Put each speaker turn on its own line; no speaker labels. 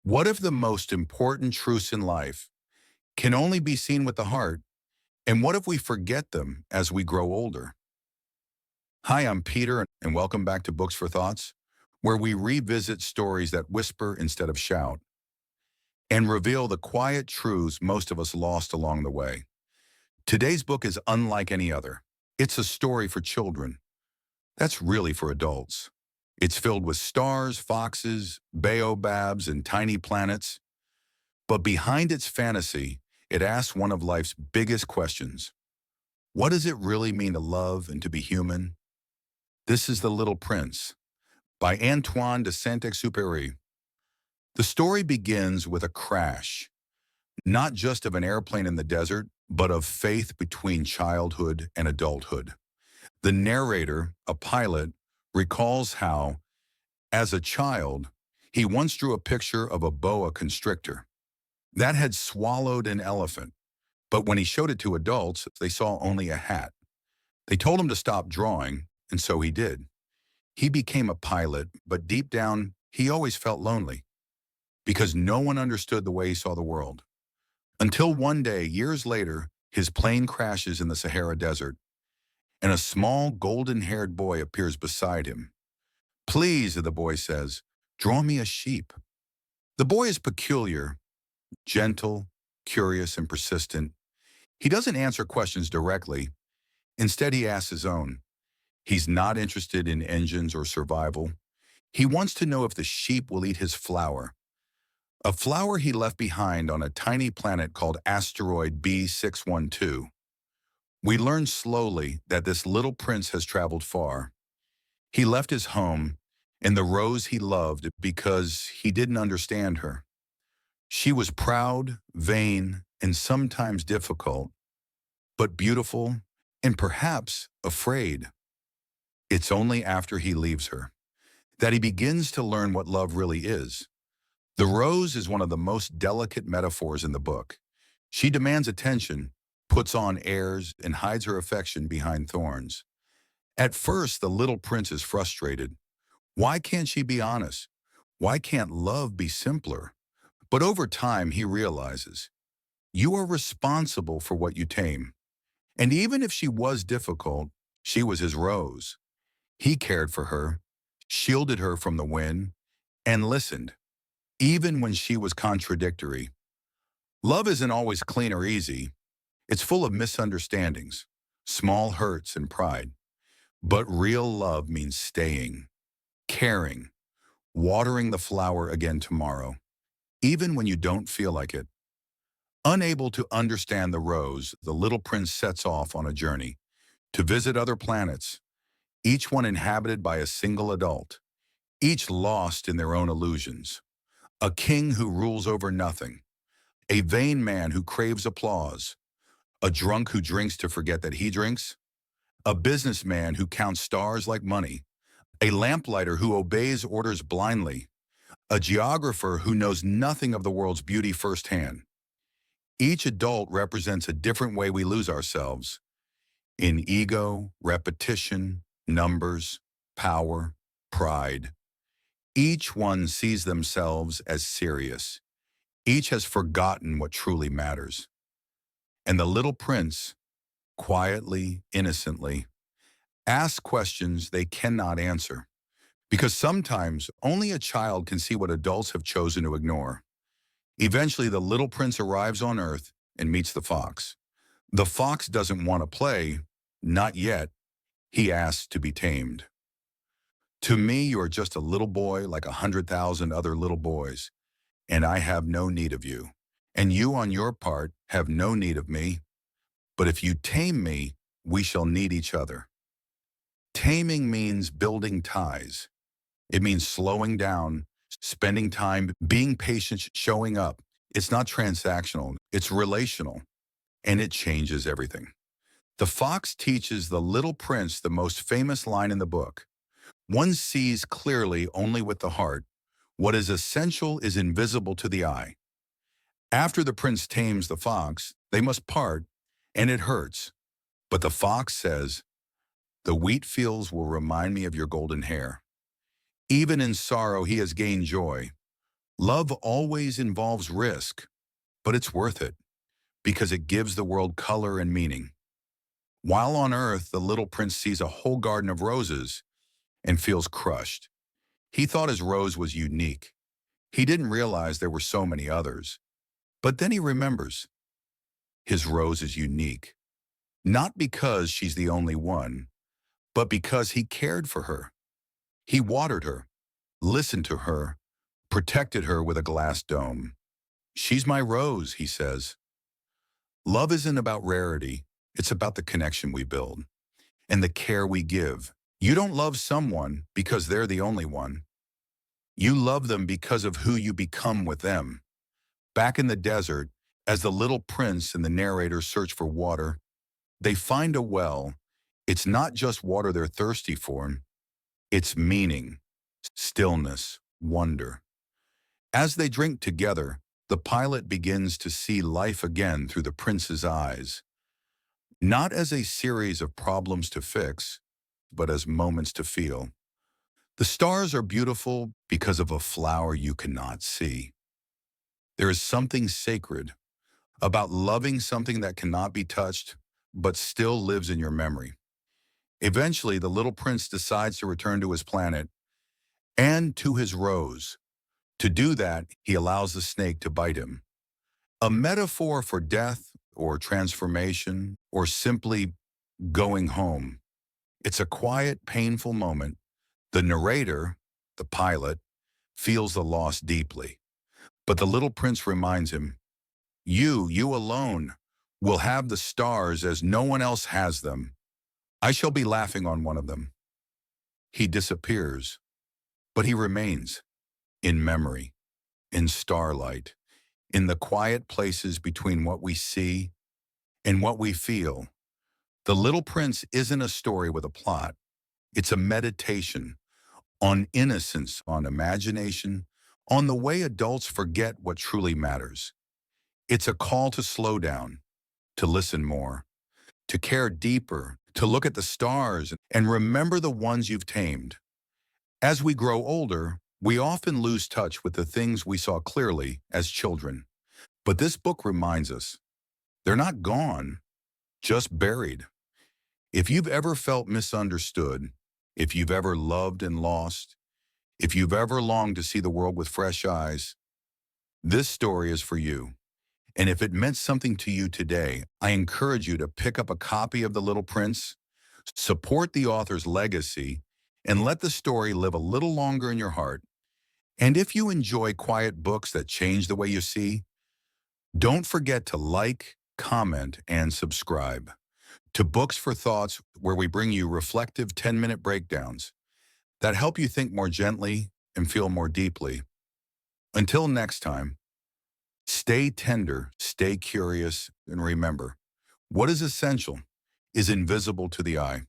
What if the most important truths in life can only be seen with the heart? And what if we forget them as we grow older? Hi, I'm Peter, and welcome back to Books for Thoughts, where we revisit stories that whisper instead of shout and reveal the quiet truths most of us lost along the way. Today's book is unlike any other. It's a story for children. That's really for adults. It's filled with stars, foxes, baobabs, and tiny planets. But behind its fantasy, it asks one of life's biggest questions. What does it really mean to love and to be human? This is The Little Prince by Antoine de Saint-Exupéry. The story begins with a crash, not just of an airplane in the desert, but of faith between childhood and adulthood. The narrator, a pilot, recalls how, as a child, he once drew a picture of a boa constrictor that had swallowed an elephant. But when he showed it to adults, they saw only a hat. They told him to stop drawing, and so he did. He became a pilot, but deep down, he always felt lonely because no one understood the way he saw the world. Until one day, years later, his plane crashes in the Sahara Desert, and a small golden-haired boy appears beside him. "Please," the boy says, "draw me a sheep." The boy is peculiar, gentle, curious, and persistent. He doesn't answer questions directly. Instead, he asks his own. He's not interested in engines or survival. He wants to know if the sheep will eat his flower, a flower he left behind on a tiny planet called asteroid B612. We learn slowly that this little prince has traveled far. He left his home and the rose he loved because he didn't understand her. She was proud, vain, and sometimes difficult, but beautiful and perhaps afraid. It's only after he leaves her that he begins to learn what love really is. The rose is one of the most delicate metaphors in the book. She demands attention, puts on airs, and hides her affection behind thorns. At first, the little prince is frustrated. Why can't she be honest? Why can't love be simpler? But over time, he realizes, you are responsible for what you tame. And even if she was difficult, she was his rose. He cared for her, shielded her from the wind, and listened, even when she was contradictory. Love isn't always clean or easy. It's full of misunderstandings, small hurts, and pride. But real love means staying, caring, watering the flower again tomorrow, even when you don't feel like it. Unable to understand the rose, the little prince sets off on a journey to visit other planets, each one inhabited by a single adult, each lost in their own illusions. A king who rules over nothing, a vain man who craves applause, a drunk who drinks to forget that he drinks, a businessman who counts stars like money, a lamplighter who obeys orders blindly, a geographer who knows nothing of the world's beauty firsthand. Each adult represents a different way we lose ourselves in ego, repetition, numbers, power, pride. Each one sees themselves as serious. Each has forgotten what truly matters. And the little prince, quietly, innocently, asks questions they cannot answer. Because sometimes only a child can see what adults have chosen to ignore. Eventually, the little prince arrives on Earth and meets the fox. The fox doesn't want to play, not yet. He asks to be tamed. To me, you are just a little boy like 100,000 other little boys, and I have no need of you. And you, on your part, have no need of me. But if you tame me, we shall need each other. Taming means building ties. It means slowing down, spending time, being patient, showing up. It's not transactional, it's relational, and it changes everything. The fox teaches the little prince the most famous line in the book. One sees clearly only with the heart. What is essential is invisible to the eye. After the prince tames the fox, they must part, and it hurts. But the fox says, "The wheat fields will remind me of your golden hair." Even in sorrow, he has gained joy. Love always involves risk, but it's worth it because it gives the world color and meaning. While on Earth, the little prince sees a whole garden of roses and feels crushed. He thought his rose was unique. He didn't realize there were so many others. But then he remembers his rose is unique, not because she's the only one, but because he cared for her. He watered her, listened to her, protected her with a glass dome. She's my rose, he says. Love isn't about rarity. It's about the connection we build and the care we give. You don't love someone because they're the only one. You love them because of who you become with them. Back in the desert, as the little prince and the narrator search for water, they find a well. It's not just water they're thirsty for, it's meaning, stillness, wonder. As they drink together, the pilot begins to see life again through the prince's eyes, not as a series of problems to fix, but as moments to feel. The stars are beautiful because of a flower you cannot see. There is something sacred about loving something that cannot be touched, but still lives in your memory. Eventually, the little prince decides to return to his planet and to his rose. To do that, he allows the snake to bite him. A metaphor for death or transformation or simply going home. It's a quiet, painful moment. The narrator, the pilot, feels the loss deeply. But the little prince reminds him, you alone, will have the stars as no one else has them. I shall be laughing on one of them. He disappears, but he remains in memory, in starlight, in the quiet places between what we see and what we feel. The Little Prince isn't a story with a plot. It's a meditation on innocence, on imagination, on the way adults forget what truly matters. It's a call to slow down, to listen more, to care deeper, to look at the stars and remember the ones you've tamed. As we grow older, we often lose touch with the things we saw clearly as children. But this book reminds us, they're not gone, just buried. If you've ever felt misunderstood, if you've ever loved and lost, if you've ever longed to see the world with fresh eyes, this story is for you. And if it meant something to you today, I encourage you to pick up a copy of The Little Prince, support the author's legacy, and let the story live a little longer in your heart. And if you enjoy quiet books that change the way you see, don't forget to like, comment, and subscribe to Books for Thoughts, where we bring you reflective 10-minute breakdowns that help you think more gently and feel more deeply. Until next time, stay tender, stay curious, and remember, what is essential is invisible to the eye.